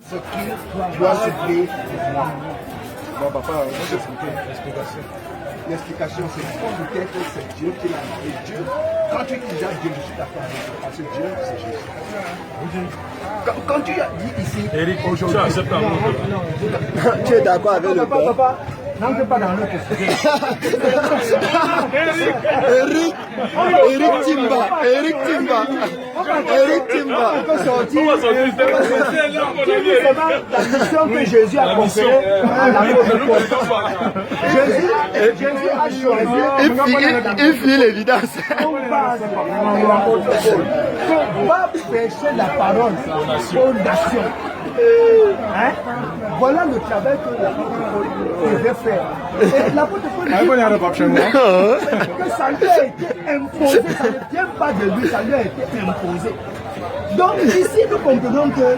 ce qu'il doit supplier pour moi. Bon, papa, on va t'expliquer l'explication. L'explication, c'est peut-être que c'est Dieu qui l'a envoyé. Dieu, quand tu dis déjà Dieu, je suis d'accord avec toi, parce que Dieu, c'est Jésus. Quand tu as dit ici, Eric, aujourd'hui, tu acceptes un mot. tu es d'accord avec le père. Papa, n'entre pas dans l'autre sujet. Eric Timba. On peut sortir. La mission que Jésus a conférée à l'apôtre Paul. Jésus a choisi. Il fit l'évidence. On passe qu'on va prêcher la parole aux nations. Hein? Voilà le travail que l'apôtre Paul devait faire. Et l'apôtre Paul dit que ça lui a été imposé, ça ne vient pas de lui, ça lui a été imposé. Donc ici nous comprenons que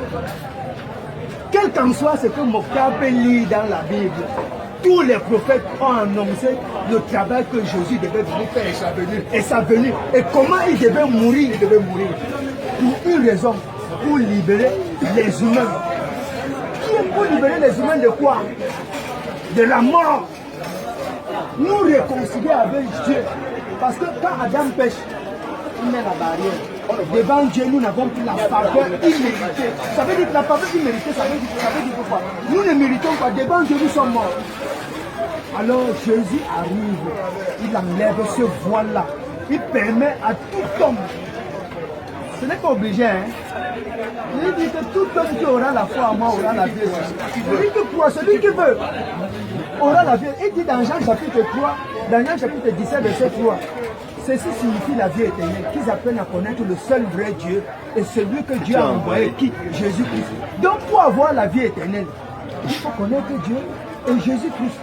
quel qu'en soit ce que Mokabe lit dans la Bible, tous les prophètes ont annoncé le travail que Jésus devait venir faire et sa venue. Et comment il devait mourir? Il devait mourir pour une raison, pour libérer les humains. Qui est pour libérer les humains de quoi? De la mort. Nous réconcilier avec Dieu. Parce que quand Adam pêche, il met la barrière. Devant Dieu, nous n'avons plus la faveur imméritée. Ça veut dire que la faveur imméritée, ça veut dire quoi? Nous ne méritons pas. Devant Dieu, nous sommes morts. Alors Jésus arrive, il enlève ce voile-là. Il permet à tout homme. Ce n'est pas obligé, hein? Il dit que tout homme qui aura la foi en moi aura la vie. Celui qui croit, celui qui veut, aura la vie. Il dit dans Jean chapitre 3, dans Jean chapitre 17, verset 3, ceci signifie la vie éternelle, qu'ils apprennent à connaître le seul vrai Dieu et celui que Dieu a envoyé, qui? Jésus-Christ. Donc pour avoir la vie éternelle, il faut connaître Dieu et Jésus-Christ.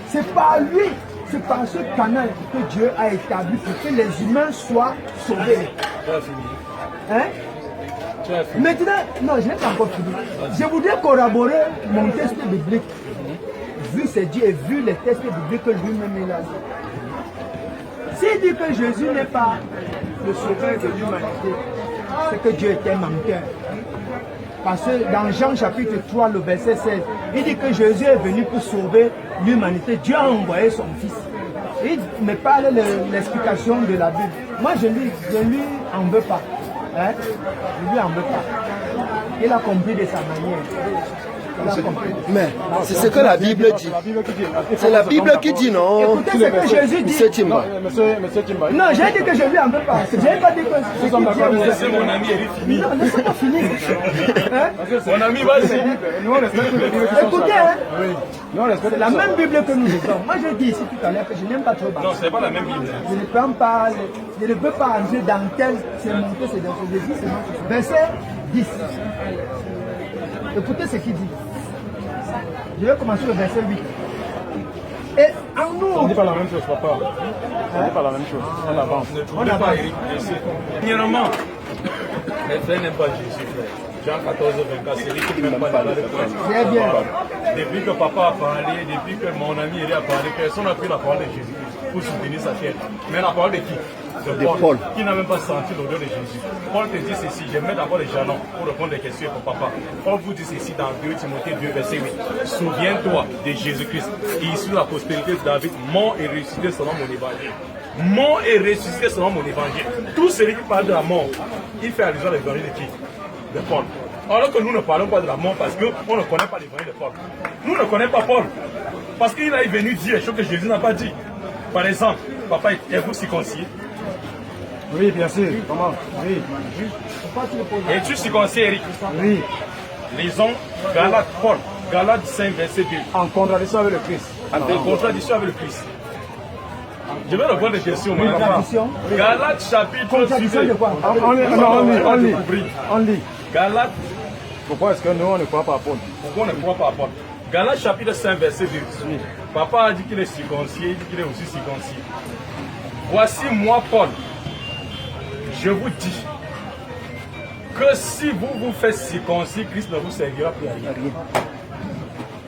C'est par lui, c'est par ce canal que Dieu a établi pour que les humains soient sauvés. Hein? Maintenant, non, je n'ai pas encore fini. Je voudrais corroborer mon test biblique, vu ce Dieu et vu les tests bibliques que lui-même a dit. S'il dit que Jésus n'est pas le sauveur de l'humanité, c'est que Dieu est un menteur. Parce que dans Jean chapitre 3, le verset 16, il dit que Jésus est venu pour sauver l'humanité. Dieu a envoyé son Fils. Il me parle de l'explication de la Bible. Moi, je lui en veux pas. Hein? Je lui en veux pas. Il a compris de sa manière. Mais c'est ce que la Bible dit. C'est la Bible qui dit, non? Écoutez ce que Jésus dit. Monsieur Timba. Non, j'ai dit que je lui en veux pas. Je n'ai pas dit que Laissez mon ami Eric finir. non, laissez-moi finir. Hein? Mon ami, vas-y. Écoutez, hein? C'est la même Bible que nous lisons. Moi, j'ai dit ici tout à l'heure que je n'aime pas trop Non, c'est pas la même Bible. Je ne prends pas, je ne veux pas entrer dans tel, c'est monté, c'est dans ce début, c'est monté. Verset 10. Écoutez ce qu'il dit. Je vais commencer le verset 8. Et en nous. On ne dit pas la même chose, papa. On ne dit pas la même chose. On avance. On avance. Premièrement, les frères n'aiment pas Jésus, frère. Jean 14, 24, c'est lui qui ne même pas la réponse. Très bien. Depuis que papa a parlé, depuis que mon ami Eric a parlé, personne n'a pris la parole de Jésus pour soutenir sa chair. Mais la parole de qui? De Paul, qui n'a même pas senti l'odeur de Jésus. Paul te dit ceci, je mets d'abord les jalons pour répondre des questions pour papa. Paul vous dit ceci dans 2 Timothée 2, verset 8. Souviens-toi de Jésus-Christ, issu de la postérité de David, mort et ressuscité selon mon évangile. Mort et ressuscité selon mon évangile. Tout celui qui parle de la mort, il fait allusion à l'évangile de qui? De Paul. Alors que nous ne parlons pas de la mort parce qu'on ne connaît pas l'évangile de Paul. Nous ne connaissons pas Paul. Parce qu'il est venu dire des choses que Jésus n'a pas dit. Par exemple, papa, est-vous circoncis? Oui, bien sûr. Comment? Oui. Es-tu circoncis, Eric? Oui. Lisons Galates, Paul, Galates 5, verset 2. En contradiction avec le Christ. En contradiction avec le Christ. Je vais répondre des questions. Contradiction. Galates chapitre Contradiction de quoi? On lit. Galates. Pourquoi est-ce que nous, on ne croit pas à Paul? Pourquoi on ne croit pas à Paul? Galates chapitre 5, verset 2. Papa a dit qu'il est circoncis, il dit qu'il est aussi circoncis. Voici moi, Paul. Je vous dis que si vous vous faites circoncis, Christ ne vous servira plus à rien.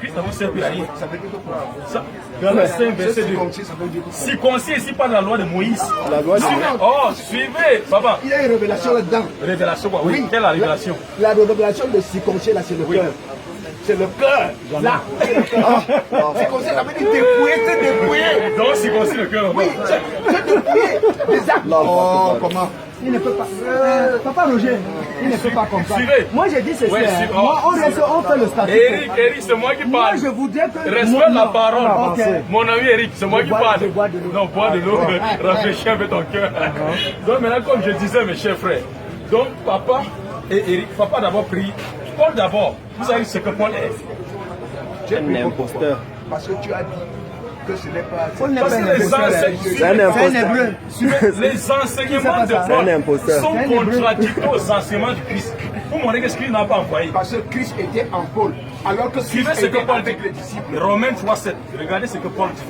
Christ ne vous sert plus à rien. Ça veut dire quoi? Ça, Galates 5, verset 2. Circoncis, ça veut dire quoi? Circoncis ici pas dans la loi de Moïse. La loi de Suivez. Oh, suivez, papa. Il y a une révélation là-dedans. Révélation quoi? Oui, quelle est la révélation? La révélation de circoncis, là, c'est le cœur. C'est le cœur. Là. Circoncis, ça veut dire dépouiller, c'est dépouiller. Donc, circoncis le cœur. Oui, c'est dépouiller des actes. Oh, comment? Il ne peut pas. Papa Roger, il ne peut pas comprendre. Suivez. Moi, j'ai dit ceci. Ouais, hein. suivez. Moi, on fait le statut. Eric, c'est moi qui Moi, parle. je voudrais que. Respecte la Non, parole. ok. Mon ami Eric, c'est moi qui bois- parle. je bois de l'eau. Non, bois de l'eau. Rafraîchis un peu ton cœur. Donc maintenant, comme je disais, mes chers frères, donc papa et Eric, papa d'abord prie. Paul d'abord. Vous savez ce que Paul est. Tu es Un imposteur. Parce que tu as dit que ce n'est pas. Paul n'est Parce pas que un les imposteur. enseignements, C'est un C'est un imposteur. hébreu. les enseignements de C'est un Paul imposteur. sont C'est un hébreu. contradictoires aux enseignements du Christ. Pour montrer que ce qu'il n'a pas envoyé. Parce que Christ était en Paul. Alors que Christ Suivez ce était que Paul avec dit. les disciples. Romains 3,7. Regardez ce que Paul dit.